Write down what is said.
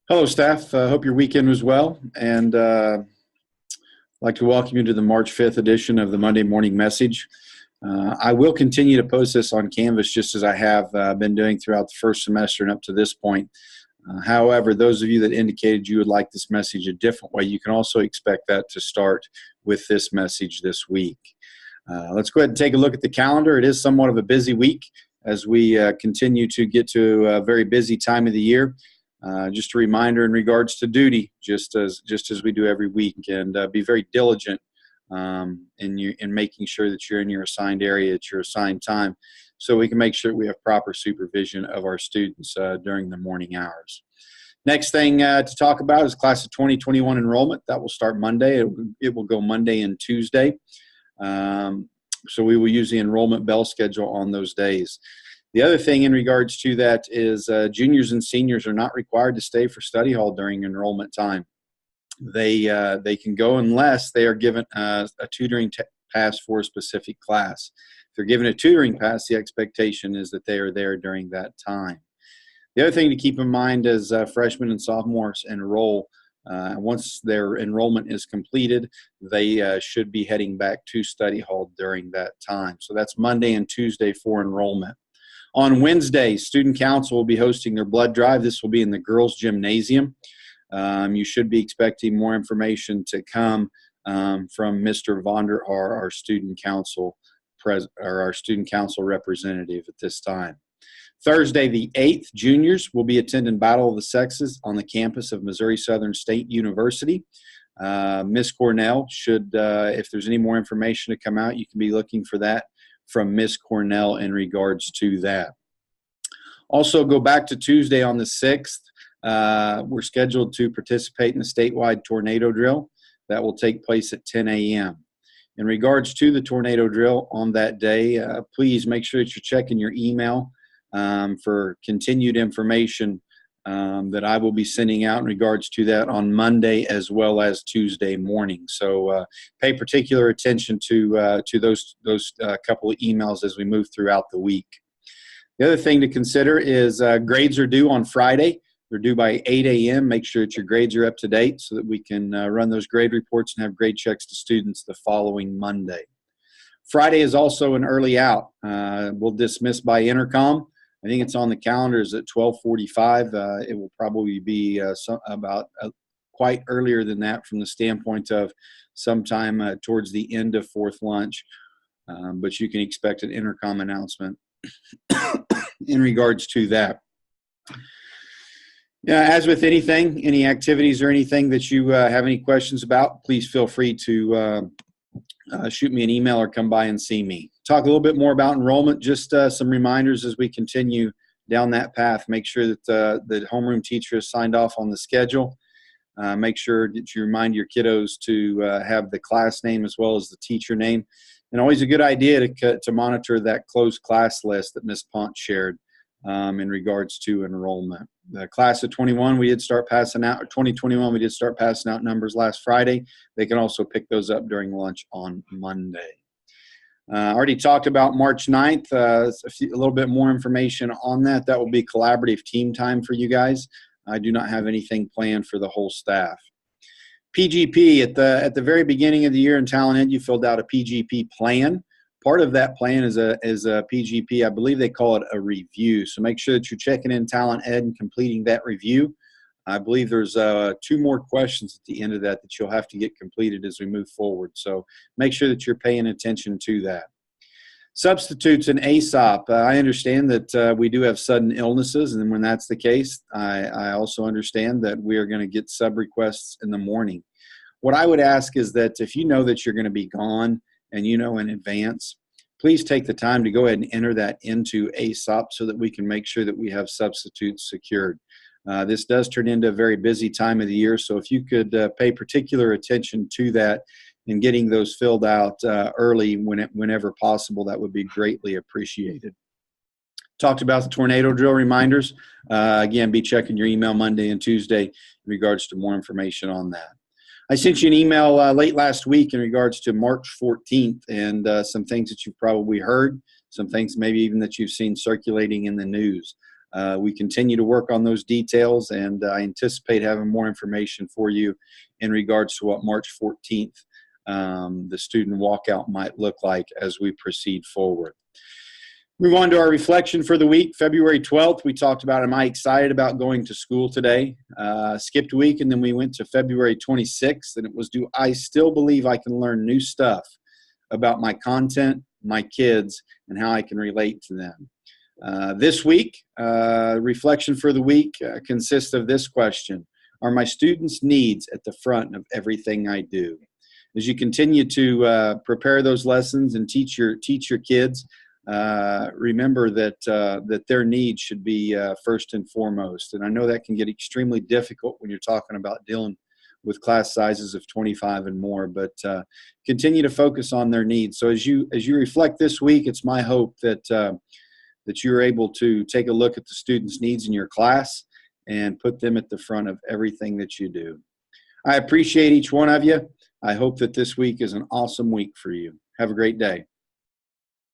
Hello, staff. Hope your weekend was well, and I'd like to welcome you to the March 5th edition of the Monday Morning Message. I will continue to post this on Canvas just as I have been doing throughout the first semester and up to this point. However, those of you that indicated you would like this message a different way, you can also expect that to start with this message this week. Let's go ahead and take a look at the calendar. It is somewhat of a busy week as we continue to get to a very busy time of the year. Just a reminder in regards to duty, just as we do every week, and be very diligent in making sure that you're in your assigned area at your assigned time, so we can make sure we have proper supervision of our students during the morning hours. Next thing to talk about is class of 2021 enrollment. That will start Monday. It will go Monday and Tuesday. So we will use the enrollment bell schedule on those days. The other thing in regards to that is juniors and seniors are not required to stay for study hall during enrollment time. They can go unless they are given a tutoring pass for a specific class. If they're given a tutoring pass, the expectation is that they are there during that time. The other thing to keep in mind as freshmen and sophomores enroll, once their enrollment is completed, they should be heading back to study hall during that time. So that's Monday and Tuesday for enrollment. On Wednesday, Student Council will be hosting their blood drive. This will be in the girls' gymnasium. You should be expecting more information to come from Mr. Vonder, our student council representative at this time. Thursday, the 8th, juniors will be attending Battle of the Sexes on the campus of Missouri Southern State University. Miss Cornell should, if there's any more information to come out, you can be looking for that from Miss Cornell in regards to that. Also, go back to Tuesday on the 6th. We're scheduled to participate in the statewide tornado drill. That will take place at 10 a.m. In regards to the tornado drill on that day, please make sure that you're checking your email for continued information that I will be sending out in regards to that on Monday as well as Tuesday morning. So pay particular attention to those couple of emails as we move throughout the week. The other thing to consider is grades are due on Friday. They're due by 8 a.m. Make sure that your grades are up to date so that we can run those grade reports and have grade checks to students the following Monday. Friday is also an early out. We'll dismiss by intercom. I think it's on the calendars at 12:45. It will probably be quite earlier than that from the standpoint of sometime towards the end of fourth lunch. But you can expect an intercom announcement in regards to that. As with anything, any activities or anything that you have any questions about, please feel free to shoot me an email or come by and see me. Talk a little bit more about enrollment, just some reminders as we continue down that path. Make sure that the homeroom teacher has signed off on the schedule. Make sure that you remind your kiddos to have the class name as well as the teacher name. And always a good idea to monitor that closed class list that Ms. Pont shared in regards to enrollment. The class of 21, we did start passing out, or 2021, we did start passing out numbers last Friday. They can also pick those up during lunch on Monday. I already talked about March 9th, a little bit more information on that. That will be collaborative team time for you guys. I do not have anything planned for the whole staff. PGP, at the very beginning of the year in Talent Ed, you filled out a PGP plan. Part of that plan is a PGP. I believe they call it a review. So make sure that you're checking in Talent Ed and completing that review. I believe there's 2 more questions at the end of that you'll have to get completed as we move forward. So make sure that you're paying attention to that. Substitutes and ASOP. I understand that we do have sudden illnesses, and when that's the case, I also understand that we are going to get sub requests in the morning. What I would ask is that if you know that you're going to be gone and you know in advance, please take the time to go ahead and enter that into ASOP so that we can make sure that we have substitutes secured. This does turn into a very busy time of the year, so if you could pay particular attention to that and getting those filled out early whenever possible, that would be greatly appreciated. Talked about the tornado drill reminders. Again, be checking your email Monday and Tuesday in regards to more information on that. I sent you an email late last week in regards to March 14th and some things that you've probably heard, some things maybe even that you've seen circulating in the news. We continue to work on those details, and I anticipate having more information for you in regards to what March 14th, the student walkout might look like as we proceed forward. Move on to our reflection for the week. February 12th, we talked about, am I excited about going to school today? Skipped a week, and then we went to February 26th, and it was, do I still believe I can learn new stuff about my content, my kids, and how I can relate to them? This week, reflection for the week consists of this question: are my students' needs at the front of everything I do? As you continue to prepare those lessons and teach your kids, remember that their needs should be first and foremost. And I know that can get extremely difficult when you're talking about dealing with class sizes of 25 and more, but continue to focus on their needs. So as you reflect this week, it's my hope that you're able to take a look at the students' needs in your class and put them at the front of everything that you do. I appreciate each one of you. I hope that this week is an awesome week for you. Have a great day.